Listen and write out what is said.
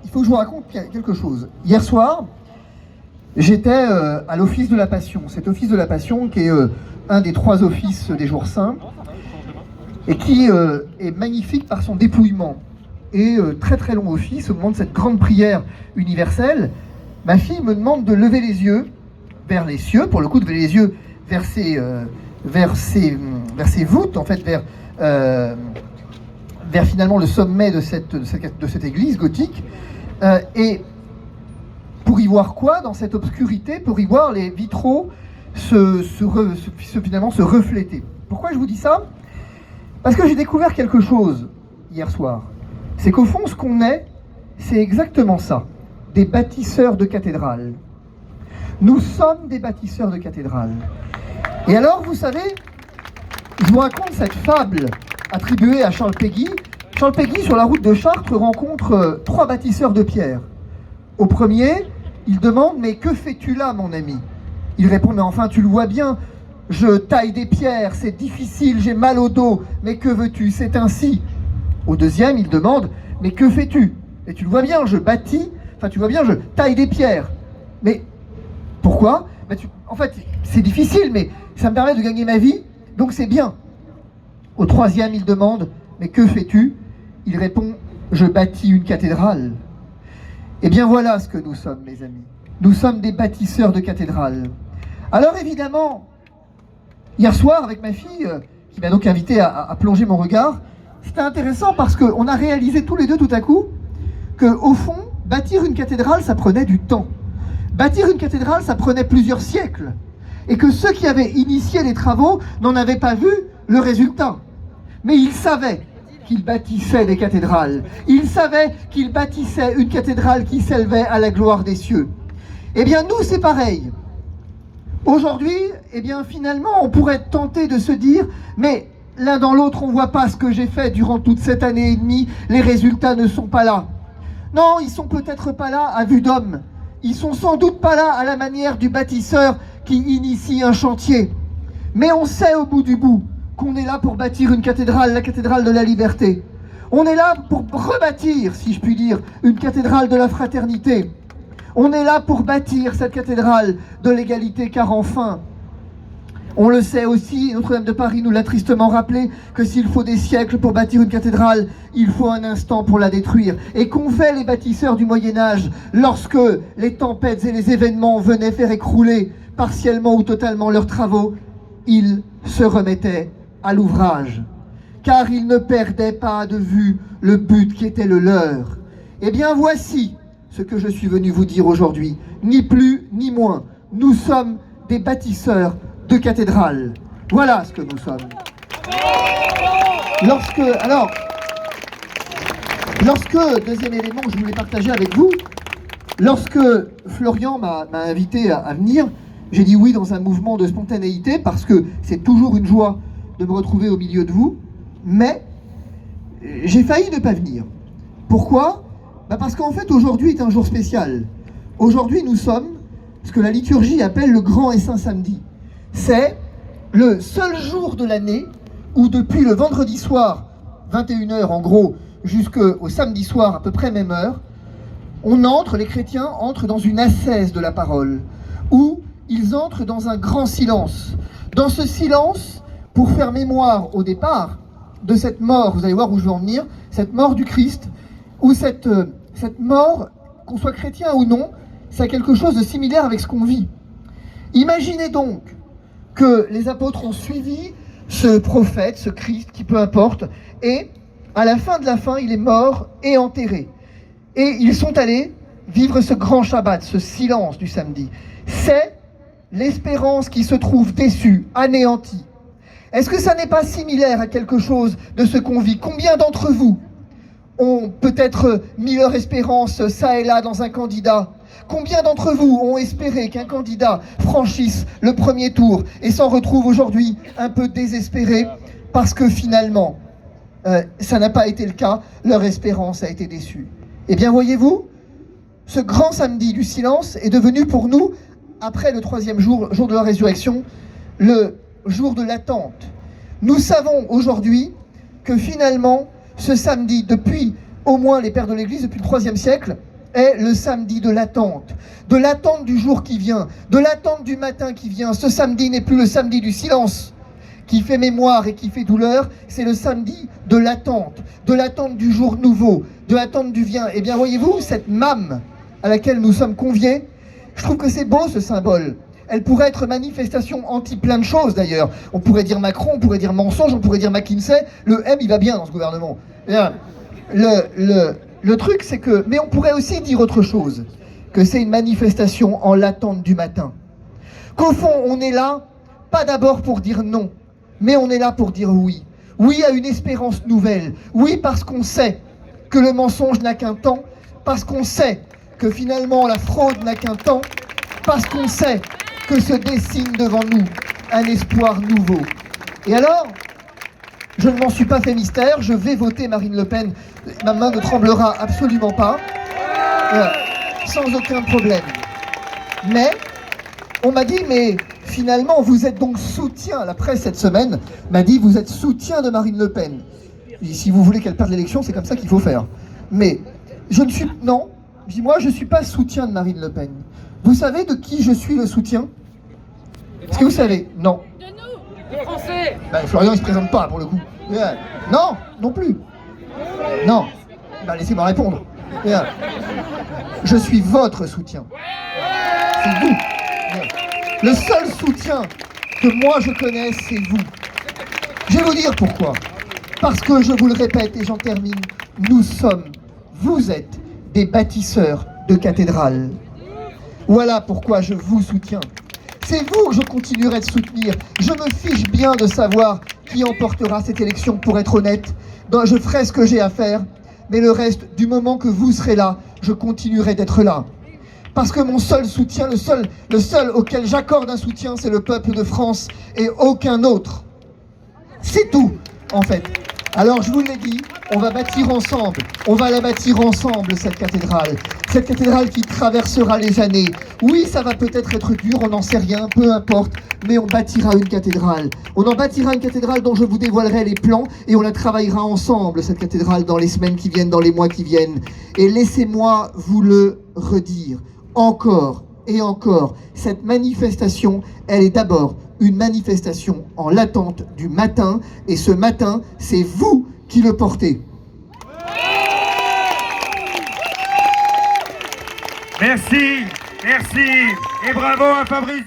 il faut que je vous raconte quelque chose. Hier soir, j'étais à l'Office de la Passion. Cet Office de la Passion qui est un des 3 offices des Jours Saints et qui est magnifique par son dépouillement. Et très très long office, au moment de cette grande prière universelle, ma fille me demande de lever les yeux vers les cieux, pour le coup de lever les yeux vers ses voûtes, en fait vers finalement le sommet de cette église gothique, et pour y voir quoi dans cette obscurité? Pour y voir les vitraux finalement se refléter. Pourquoi je vous dis ça? Parce que j'ai découvert quelque chose hier soir. C'est qu'au fond, ce qu'on est, c'est exactement ça. Des bâtisseurs de cathédrales. Nous sommes des bâtisseurs de cathédrales. Et alors, vous savez, je vous raconte cette fable attribuée à Charles Péguy. Charles Péguy, sur la route de Chartres, rencontre 3 bâtisseurs de pierre. Au premier, il demande « Mais que fais-tu là, mon ami ?» Il répond « Mais enfin, tu le vois bien, je taille des pierres, c'est difficile, j'ai mal au dos, mais que veux-tu, c'est ainsi. » Au deuxième, il demande « Mais que fais-tu » Et tu le vois bien, je bâtis, enfin tu vois bien, je taille des pierres. Mais pourquoi? En fait, c'est difficile, mais ça me permet de gagner ma vie, donc c'est bien. Au troisième, il demande « Mais que fais-tu » Il répond « Je bâtis une cathédrale. » Eh bien voilà ce que nous sommes, mes amis. Nous sommes des bâtisseurs de cathédrales. Alors évidemment, hier soir, avec ma fille, qui m'a donc invité à plonger mon regard, c'était intéressant parce qu'on a réalisé tous les deux tout à coup qu'au fond, bâtir une cathédrale, ça prenait du temps. Bâtir une cathédrale, ça prenait plusieurs siècles. Et que ceux qui avaient initié les travaux n'en avaient pas vu le résultat. Mais ils savaient qu'ils bâtissaient des cathédrales. Ils savaient qu'ils bâtissaient une cathédrale qui s'élevait à la gloire des cieux. Eh bien, nous, c'est pareil. Aujourd'hui, eh bien, finalement, on pourrait être tenté de se dire, mais l'un dans l'autre, on ne voit pas ce que j'ai fait durant toute cette année et demie, les résultats ne sont pas là. Non, ils sont peut-être pas là à vue d'homme. Ils sont sans doute pas là à la manière du bâtisseur qui initie un chantier. Mais on sait au bout du bout qu'on est là pour bâtir une cathédrale, la cathédrale de la liberté. On est là pour rebâtir, si je puis dire, une cathédrale de la fraternité. On est là pour bâtir cette cathédrale de l'égalité, car enfin, on le sait aussi, Notre-Dame de Paris nous l'a tristement rappelé, que s'il faut des siècles pour bâtir une cathédrale, il faut un instant pour la détruire. Et qu'ont fait les bâtisseurs du Moyen-Âge lorsque les tempêtes et les événements venaient faire écrouler partiellement ou totalement leurs travaux? Ils se remettaient à l'ouvrage, car ils ne perdaient pas de vue le but qui était le leur. Eh bien voici ce que je suis venu vous dire aujourd'hui, ni plus ni moins. Nous sommes des bâtisseurs de cathédrales. Voilà ce que nous sommes. Deuxième élément que je voulais partager avec vous, lorsque Florian m'a invité à venir, j'ai dit oui dans un mouvement de spontanéité, parce que c'est toujours une joie de me retrouver au milieu de vous, mais j'ai failli ne pas venir. Pourquoi? Parce qu'en fait, aujourd'hui est un jour spécial. Aujourd'hui, nous sommes ce que la liturgie appelle le Grand et Saint Samedi. C'est le seul jour de l'année où, depuis le vendredi soir, 21h en gros, jusqu'au samedi soir, à peu près même heure, les chrétiens entrent dans une assise de la parole, où ils entrent dans un grand silence. Dans ce silence, pour faire mémoire au départ de cette mort, vous allez voir où je veux en venir, cette mort du Christ, où cette mort, qu'on soit chrétien ou non, c'est quelque chose de similaire avec ce qu'on vit. Imaginez donc que les apôtres ont suivi ce prophète, ce Christ, qui peu importe, et à la fin de la fin, il est mort et enterré. Et ils sont allés vivre ce grand Shabbat, ce silence du samedi. C'est l'espérance qui se trouve déçue, anéantie. Est-ce que ça n'est pas similaire à quelque chose de ce qu'on vit? Combien d'entre vous ont peut-être mis leur espérance ça et là dans un candidat? Combien d'entre vous ont espéré qu'un candidat franchisse le premier tour et s'en retrouve aujourd'hui un peu désespéré parce que finalement, ça n'a pas été le cas, leur espérance a été déçue? Eh bien, voyez-vous, ce grand samedi du silence est devenu pour nous, après le 3e jour, jour de la résurrection, le jour de l'attente. Nous savons aujourd'hui que finalement, ce samedi, depuis au moins les pères de l'Église, depuis le 3e siècle, est le samedi de l'attente du jour qui vient, de l'attente du matin qui vient. Ce samedi n'est plus le samedi du silence qui fait mémoire et qui fait douleur, c'est le samedi de l'attente du jour nouveau, de l'attente du vient. Eh bien voyez-vous, cette MAM à laquelle nous sommes conviés, je trouve que c'est beau ce symbole. Elle pourrait être manifestation anti plein de choses d'ailleurs. On pourrait dire Macron, on pourrait dire mensonge, on pourrait dire McKinsey. Le M, il va bien dans ce gouvernement. Bien. Le truc, c'est que... Mais on pourrait aussi dire autre chose. Que c'est une manifestation en l'attente du matin. Qu'au fond, on est là, pas d'abord pour dire non, mais on est là pour dire oui. Oui à une espérance nouvelle. Oui parce qu'on sait que le mensonge n'a qu'un temps. Parce qu'on sait que finalement la fraude n'a qu'un temps. Parce qu'on sait que se dessine devant nous un espoir nouveau. Et alors, je ne m'en suis pas fait mystère, je vais voter Marine Le Pen. Ma main ne tremblera absolument pas, sans aucun problème. Mais, on m'a dit, mais finalement, vous êtes donc soutien, la presse cette semaine m'a dit, vous êtes soutien de Marine Le Pen. Et si vous voulez qu'elle perde l'élection, c'est comme ça qu'il faut faire. Mais, je ne suis... Non, moi, je ne suis pas soutien de Marine Le Pen. Vous savez de qui je suis le soutien? Est-ce que vous savez? Non. De nous, des Français. Florian, il se présente pas pour le coup. Non, non plus. Non. Laissez-moi répondre. Je suis votre soutien. C'est vous. Le seul soutien que moi je connais, c'est vous. Je vais vous dire pourquoi. Parce que, je vous le répète et j'en termine, vous êtes des bâtisseurs de cathédrales. Voilà pourquoi je vous soutiens. C'est vous que je continuerai de soutenir. Je me fiche bien de savoir qui emportera cette élection, pour être honnête. Je ferai ce que j'ai à faire, mais le reste, du moment que vous serez là, je continuerai d'être là. Parce que mon seul soutien, le seul auquel j'accorde un soutien, c'est le peuple de France et aucun autre. C'est tout, en fait. Alors, je vous l'ai dit, on va bâtir ensemble, on va la bâtir ensemble, cette cathédrale qui traversera les années. Oui, ça va peut-être être dur, on n'en sait rien, peu importe, mais on bâtira une cathédrale. On en bâtira une cathédrale dont je vous dévoilerai les plans et on la travaillera ensemble, cette cathédrale, dans les semaines qui viennent, dans les mois qui viennent. Et laissez-moi vous le redire, encore et encore, cette manifestation, elle est d'abord une manifestation en l'attente du matin, et ce matin, c'est vous qui le portez. Merci, merci, et bravo à Fabrice.